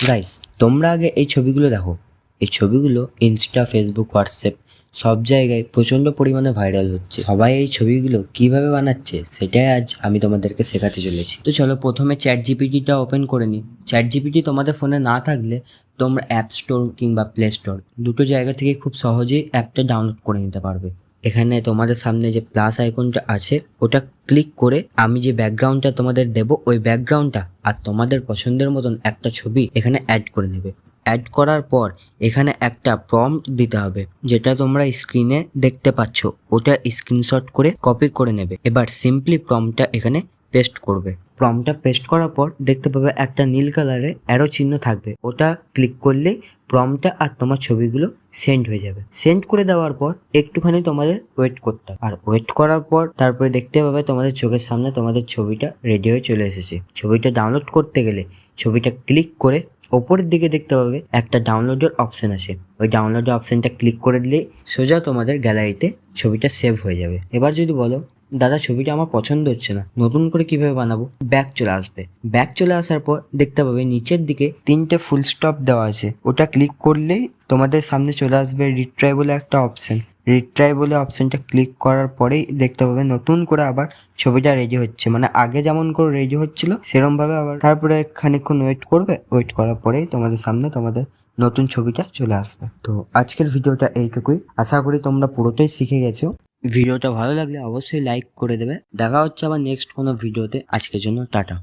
Guys, তোমরা আগে এই ছবিগুলো দেখো। এই ছবিগুলো ইনস্টা, ফেসবুক, হোয়াটসঅ্যাপ সব জায়গায় প্রচণ্ড পরিমাণে ভাইরাল হচ্ছে। সবাই এই ছবিগুলো কিভাবে বানাচ্ছে সেটাই আজ আমি তোমাদেরকে শেখাতে চলেছি। তো চলো প্রথমে চ্যাট জিপিটিটা ওপেন করে নিই। চ্যাট জিপিটি তোমাদের ফোনে না থাকলে তোমরা অ্যাপ স্টোর কিংবা প্লে স্টোর দুটো জায়গা থেকে খুব সহজেই অ্যাপটা ডাউনলোড করে নিতে পারবে। এখানে তোমাদের সামনে যে প্লাস আইকনটা আছে ওটা ক্লিক করে আমি যে ব্যাকগ্রাউন্ডটা তোমাদের দেবো ওই ব্যাকগ্রাউন্ডটা আর তোমাদের পছন্দের মতন একটা ছবি এখানে অ্যাড করে নেবে। অ্যাড করার পর এখানে একটা প্রম্পট দিতে হবে, যেটা তোমরা স্ক্রিনে দেখতে পাচ্ছ। ওটা স্ক্রিনশট করে কপি করে নেবে। এবার সিম্পলি প্রম্পটটা এখানে পেস্ট করবে। প্রম্পটটা পেস্ট করার পর দেখতে পাবে একটা নীল কালারের অ্যারো চিহ্ন থাকবে। ওটা ক্লিক করলেই প্রম্পটটা আর তোমার ছবিগুলো সেন্ড হয়ে যাবে। সেন্ড করে দেওয়ার পর একটুখানি তোমাদের ওয়েট করতে হবে। আর ওয়েট করার পর তারপরে দেখতে পাবে তোমাদের চোখের সামনে তোমাদের ছবিটা রেডি হয়ে চলে এসেছে। ছবিটা ডাউনলোড করতে গেলে ছবিটা ক্লিক করে ওপরের দিকে দেখতে পাবে একটা ডাউনলোডের অপশন আছে। ওই ডাউনলোডের অপশনটা ক্লিক করে দিলেই সোজা তোমাদের গ্যালারিতে ছবিটা সেভ হয়ে যাবে। এবার যদি বলো দাদা ছবিটা আমার পছন্দ হচ্ছে না, নতুন করে কিভাবে বানাবো, ব্যাক চলে আসবে। ব্যাক চলে আসার পর দেখতে পাবে নিচের দিকে 3টে ফুল স্টপ দেওয়া আছে। ওটা ক্লিক করলেই তোমাদের সামনে চলে আসবে রিট্রাই বলে একটা অপশন। রিট্রাই বলে অপশনটা ক্লিক করার পরেই দেখতে পাবে নতুন করে আবার ছবিটা রেডি হচ্ছে, মানে আগে যেমন করে রেডি হচ্ছিল সেরকম ভাবে আবার। তারপরে খানিকক্ষণ ওয়েট করবে, ওয়েট করার পরেই তোমাদের সামনে তোমাদের নতুন ছবিটা চলে আসবে। তো আজকের ভিডিওটা এইটুকুই, আশা করি তোমরা পুরোটাই শিখে গেছো। ভিডিওটা ভালো লাগলে অবশ্যই লাইক করে দেবে। দেখা হচ্ছে আবার নেক্সট কোনো ভিডিওতে। আজকের জন্য টাটা।